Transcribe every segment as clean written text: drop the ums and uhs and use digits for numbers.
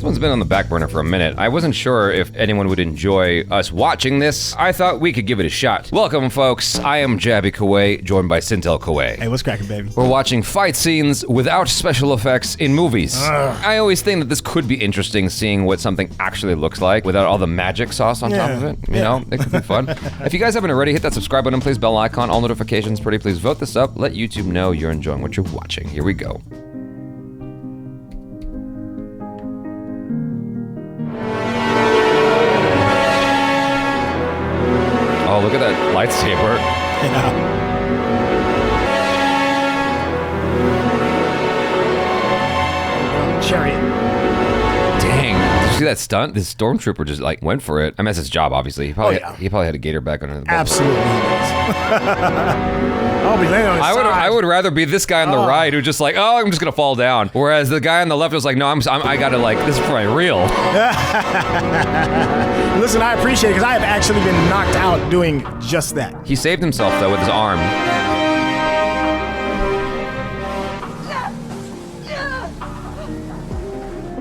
one's been on the back burner for a minute. I wasn't sure if anyone would enjoy us watching this. I thought we could give it a shot. Welcome, folks. I am Jabby Kaway, joined by Sintel Kaway. Hey, what's cracking, baby? We're watching fight scenes without special effects in movies. I always think that this could be interesting, seeing what something actually looks like without all the magic sauce on top of it. You know, it could be fun. If you guys haven't already, hit that subscribe button, please, bell icon, all notifications, pretty please vote this up. Let YouTube know you're enjoying what you're watching. Here we go. Oh, look at that lightsaber. Yeah. Chariot. Dang. Did you see that stunt? This stormtrooper just like went for it. I mean, that's his job, obviously. He probably, he probably had a gator back under the belt. Absolutely. I'll be laying on his side. I would rather be this guy on the right who just like, oh, I'm just gonna fall down. Whereas the guy on the left was like, no, I gotta like, this is probably real. Listen, I appreciate it because I have actually been knocked out doing just that. He saved himself though with his arm.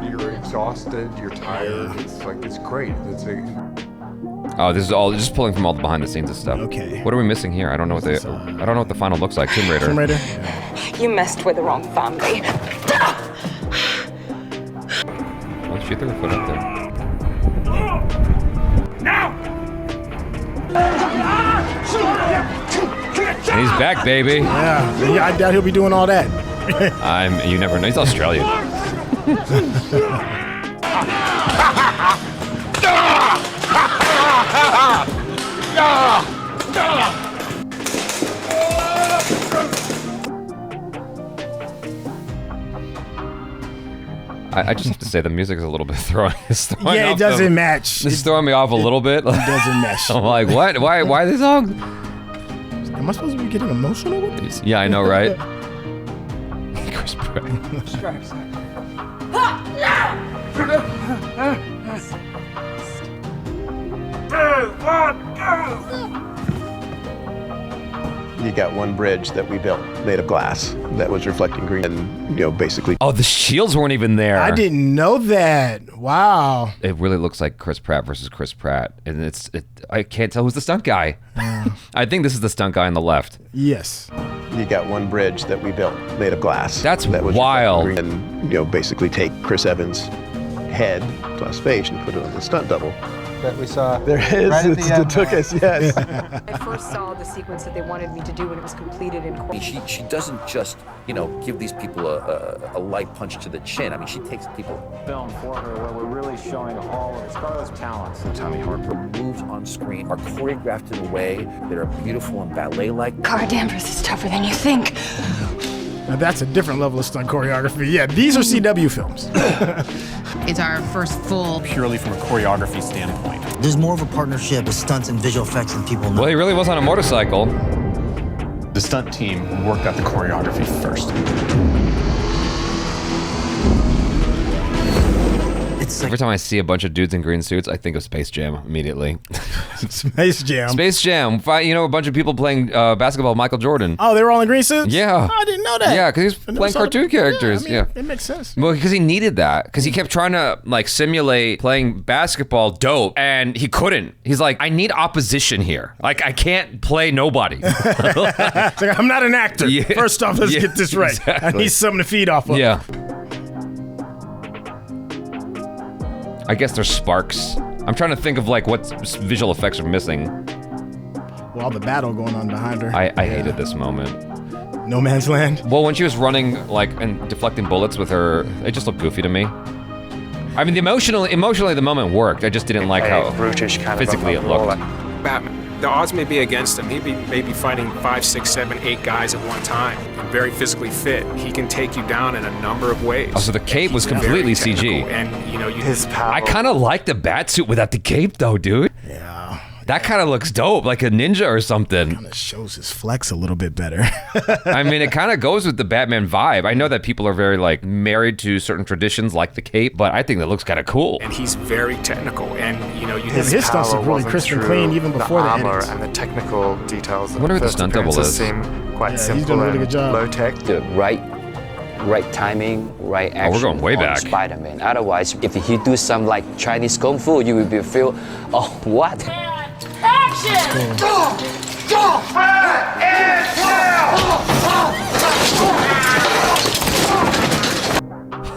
You're exhausted, you're tired. It's like, it's great. Oh, this is all just pulling from all the behind the scenes and stuff. Okay. What are we missing here? I don't know what I don't know what the final looks like. Tomb Raider. Tomb Raider? Yeah. You messed with the wrong family. Oh, she threw her foot up there. Now! And he's back, baby. Yeah, I doubt he'll be doing all that. You never know. He's Australian. I just have to say the music is a little bit throwing. Yeah, it doesn't match. It's throwing me off a little bit. It doesn't mesh. I'm like, what? Why this song? Am I supposed to be getting emotional with this? Yeah, I know, right? Chris Pratt. You got one bridge that we built made of glass that was reflecting green and, you know, basically. Oh, the shields weren't even there. I didn't know that. Wow. It really looks like Chris Pratt versus Chris Pratt. And I can't tell who's the stunt guy. I think this is the stunt guy on the left. Yes. You got one bridge that we built made of glass. That's that was wild. reflecting green and, you know, basically take Chris Evans' head to a space and put it on the stunt double. That we saw. There is. Right at the end. It took us, yes. I first saw the sequence that they wanted me to do when it was completed in court. She doesn't just, you know, give these people a light punch to the chin. I mean, she takes people. Film for her where we're really showing all of Scarlett's talents. Tommy Harper moves on screen are choreographed in a way that are beautiful and ballet-like. Car Danvers is tougher than you think. Now that's a different level of stunt choreography. Yeah, these are CW films. It's our first full. Purely from a choreography standpoint. There's more of a partnership with stunts and visual effects than people know. Well, he really was on a motorcycle. The stunt team worked out the choreography first. Every time I see a bunch of dudes in green suits, I think of Space Jam immediately. Space Jam. Space Jam. You know, a bunch of people playing basketball with Michael Jordan. Oh, they were all in green suits? Yeah. Oh, I didn't know that. Yeah, because he's playing cartoon characters. Yeah, I mean, it makes sense. Well, because he needed that. Because he kept trying to like simulate playing basketball dope, and he couldn't. He's like, I need opposition here. Like, I can't play nobody. It's like, I'm not an actor. Yeah. First off, let's get this right. Exactly. I need something to feed off of. Yeah. I guess there's sparks. I'm trying to think of like what visual effects are missing. Well, the battle going on behind her. I hated this moment. No Man's Land? Well, when she was running like and deflecting bullets with her, it just looked goofy to me. I mean, emotionally the moment worked. I just didn't like how brutish kind physically of it looked. Batman. The odds may be against him. He'd be maybe fighting 5, 6, 7, 8 guys at one time. And very physically fit. He can take you down in a number of ways. Oh, so the cape was completely CG. And you know, his power. I kind of like the bat suit without the cape, though, dude. Yeah. That kind of looks dope, like a ninja or something. Kind of shows his flex a little bit better. I mean, it kind of goes with the Batman vibe. I know that people are very like married to certain traditions, like the cape, but I think that looks kind of cool. And he's very technical, and you know, his stunts look really crisp and clean even before the armor edits. and the technical details. I wonder what the stunt double is. Seem quite simple he's doing a really good job. low tech. The right right timing, right action. Oh, we're going way back. Spider-Man. Otherwise, if he do some like Chinese kung fu, you will be feel, oh, what? Action!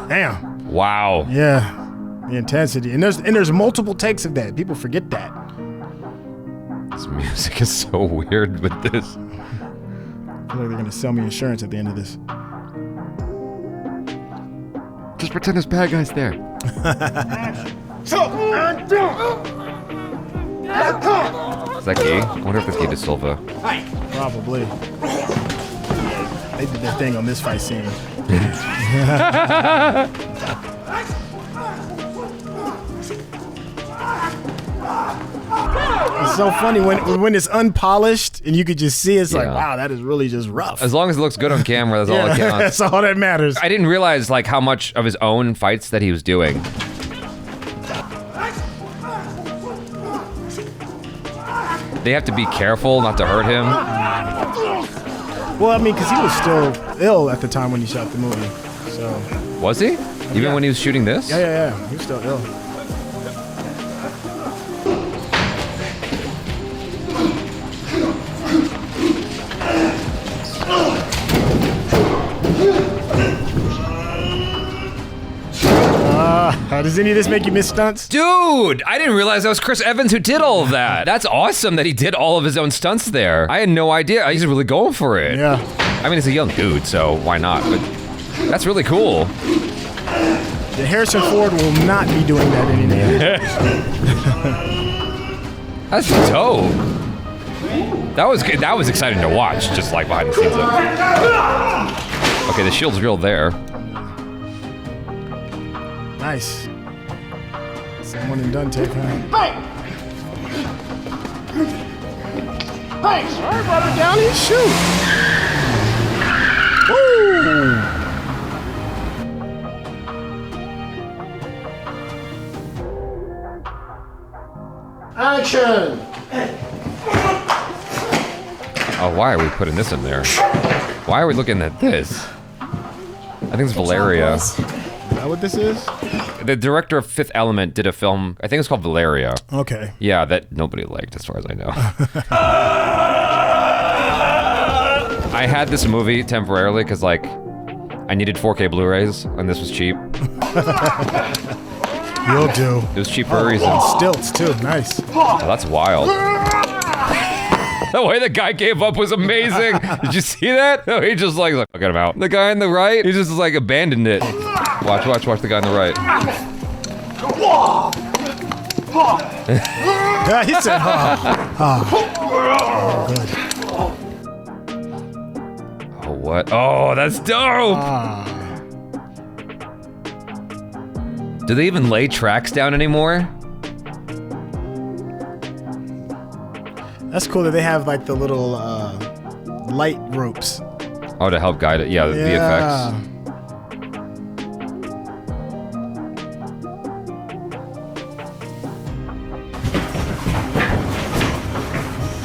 Damn. Wow. Yeah. The intensity. And there's multiple takes of that. People forget that. This music is so weird with this. I feel like they're gonna sell me insurance at the end of this. Just pretend there's bad guys there. Is that gay? I wonder if that's gay to Silva. Probably. They did their thing on this fight scene. It's so funny when it's unpolished and you could just see it's like, wow, that is really just rough. As long as it looks good on camera, that's all that counts. That's all that matters. I didn't realize like how much of his own fights that he was doing. They have to be careful not to hurt him. Well, I mean, because he was still ill at the time when he shot the movie. So Was he? Even when he was shooting this? Yeah. He was still ill. Does any of this make you miss stunts? Dude, I didn't realize that was Chris Evans who did all of that. That's awesome that he did all of his own stunts there. I had no idea. He's really going for it. Yeah. I mean, he's a young dude, so why not? But that's really cool. Yeah, Harrison Ford will not be doing that anymore. That's dope. That was good. That was exciting to watch, just like behind the scenes of it. Okay, the shield's real there. Nice. One and done take, huh? Thanks. All right, brother, down here, shoot. Woo! Action! Oh, why are we putting this in there? Why are we looking at this? I think it's Valeria. Is that what this is? The director of Fifth Element did a film, I think it's called Valeria. Okay. Yeah, that nobody liked, as far as I know. I had this movie temporarily because, like, I needed 4K Blu-rays, and this was cheap. You'll do. It was cheap for a reason. Stilts, too. Nice. Oh, that's wild. The way the guy gave up was amazing. Did you see that? No, he just like, look at him out. The guy on the right, he just like abandoned it. Watch the guy on the right. He said, good. Oh, what? Oh, that's dope. Do they even lay tracks down anymore? That's cool that they have like the little light ropes. Oh, to help guide it. Yeah, the VFX.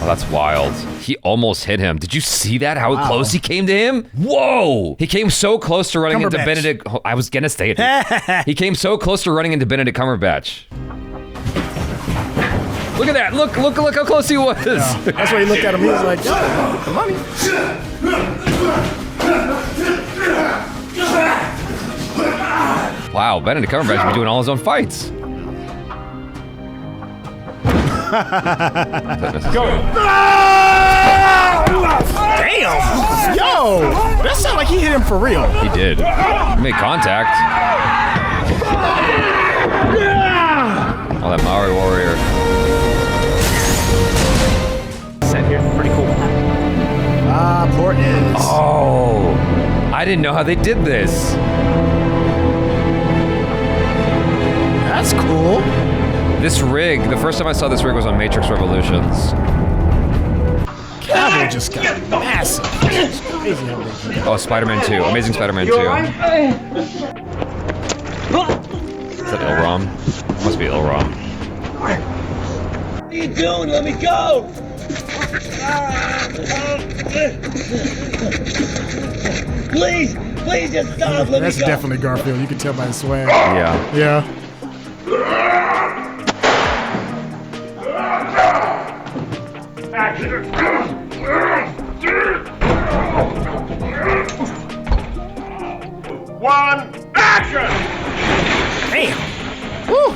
Oh, that's wild. He almost hit him. Did you see that? How close he came to him? Whoa! He came so close to running into Benedict. Oh, I was gonna say it. He came so close to running into Benedict Cumberbatch. Look at that! Look how close he was! Yeah. That's why he looked at him. He was like, "Yo, the money." Wow, Benedict Cumberbatch be doing all his own fights. Go! Damn! Yo! That sounded like he hit him for real. He did. He made contact. Oh, that Maori warrior. Set here, pretty cool. Port is. Oh, I didn't know how they did this. That's cool. This rig, the first time I saw this rig was on Matrix Revolutions. Cavill just got massive. It's crazy how big he got. Oh, Spider-Man 2. Amazing Spider-Man 2. Is that Ilram? Must be Ilram. What are you doing? Let me go! Please, please just stop. Let That's me go. definitely Garfield. You can tell by the swag. Yeah. Yeah. One, action! Damn. Woo.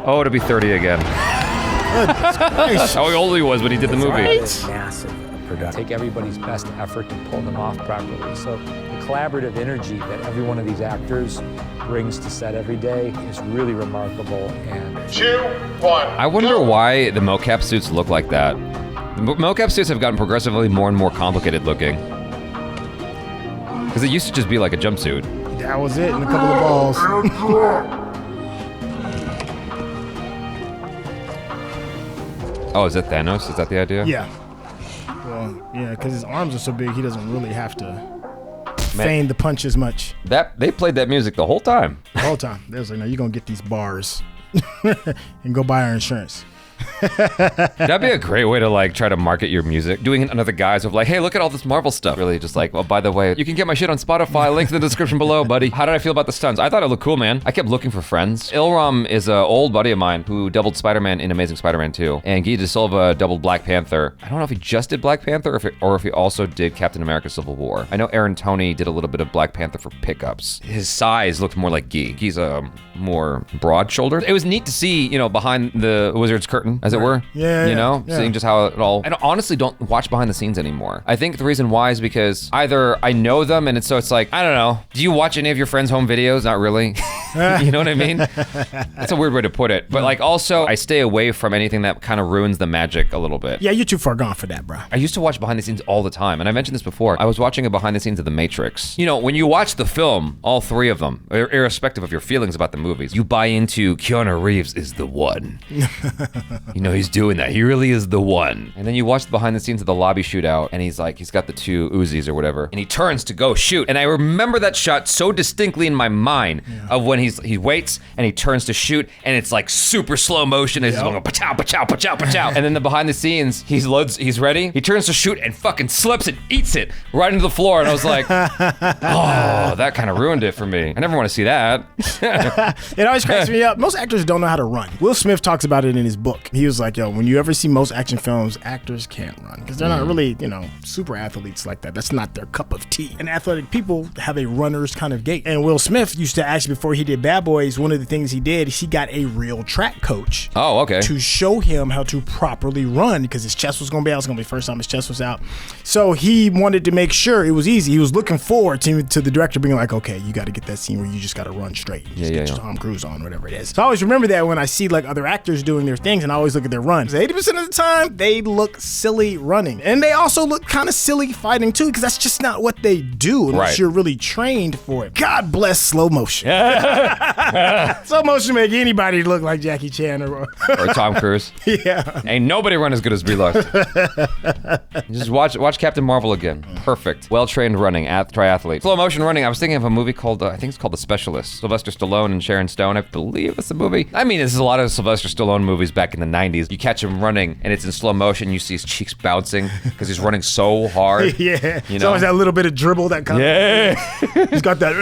Oh, to be 30 again. That's how old he was when he did the movie. Massive production. Take everybody's best effort to pull them off properly. So the collaborative energy that every one of these actors brings to set every day is really remarkable. And 2, 1. I wonder why the mocap suits look like that. The mocap suits have gotten progressively more and more complicated looking. Because it used to just be like a jumpsuit. That was it, and a couple of balls. Oh, is that Thanos? Is that the idea? Yeah. Well, yeah, because his arms are so big, he doesn't really have to feign the punch as much. They played that music the whole time. The whole time. They was like, no, you're going to get these bars and go buy our insurance. That'd be a great way to like try to market your music. Doing it under the guise of like, hey, look at all this Marvel stuff. Really just like, well, by the way, you can get my shit on Spotify. Link in the description below, buddy. How did I feel about the stunts? I thought it looked cool, man. I kept looking for friends. Ilram is an old buddy of mine who doubled Spider-Man in Amazing Spider-Man 2. And Guy De Silva doubled Black Panther. I don't know if he just did Black Panther or if he also did Captain America Civil War. I know Aaron Toney did a little bit of Black Panther for pickups. His size looked more like Guy. Guy's more broad-shouldered. It was neat to see, you know, behind the wizard's curtain, as it were. Yeah, you know, seeing just how it all. I honestly don't watch behind the scenes anymore. I think the reason why is because either I know them and it's like, I don't know. Do you watch any of your friends' home videos? Not really. You know what I mean? That's a weird way to put it. But like also, I stay away from anything that kind of ruins the magic a little bit. Yeah, you're too far gone for that, bro. I used to watch behind the scenes all the time. And I mentioned this before. I was watching a behind the scenes of The Matrix. You know, when you watch the film, all three of them, irrespective of your feelings about the movies, you buy into Keanu Reeves is the one. You know, he's doing that. He really is the one. And then you watch the behind the scenes of the lobby shootout and he's got the two Uzis or whatever. And he turns to go shoot. And I remember that shot so distinctly in my mind of when he waits and he turns to shoot and it's like super slow motion. And he's going pa-chow, pa-chow, pa-chow, pa-chow. And then the behind the scenes, he's ready. He turns to shoot and fucking slips and eats it right into the floor. And I was like, oh, that kind of ruined it for me. I never want to see that. It always cracks me up. Most actors don't know how to run. Will Smith talks about it in his book. He was like, yo, when you ever see most action films, actors can't run because they're not really, you know, super athletes like that. That's not their cup of tea. And athletic people have a runner's kind of gait. And Will Smith used to actually, before he did Bad Boys, one of the things he did is he got a real track coach. Oh, okay. To show him how to properly run because his chest was going to be out. It was going to be the first time his chest was out. So he wanted to make sure it was easy. He was looking forward to the director being like, okay, you got to get that scene where you just got to run straight. You just get your Tom Cruise on, whatever it is. So I always remember that when I see like other actors doing their things and I always look at their runs. 80% of the time, they look silly running. And they also look kind of silly fighting too because that's just not what they do unless you're really trained for it. God bless slow motion. Slow motion make anybody look like Jackie Chan or Tom Cruise. Yeah. Ain't nobody run as good as Brie Larson. Just watch Captain Marvel again. Perfect. Well-trained running, triathlete. Slow motion running. I was thinking of a movie called, I think it's called The Specialist. Sylvester Stallone and Sharon Stone. I believe it's a movie. I mean, there's a lot of Sylvester Stallone movies back in the 90s. You catch him running and it's in slow motion. You see his cheeks bouncing because he's running so hard. Yeah. You It's know? always that little bit of dribble that comes. Yeah. He's got that.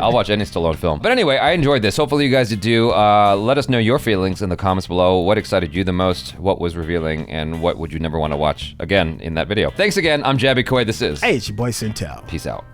I'll watch any Stallone film. But anyway, I enjoyed this. Hopefully you guys did too. Let us know your feelings in the comments below. What excited you the most? What was revealing? And what would you never want to watch again in that video? Thanks again. I'm Jabby Coy. This is... Hey, it's your boy Centel. Peace out.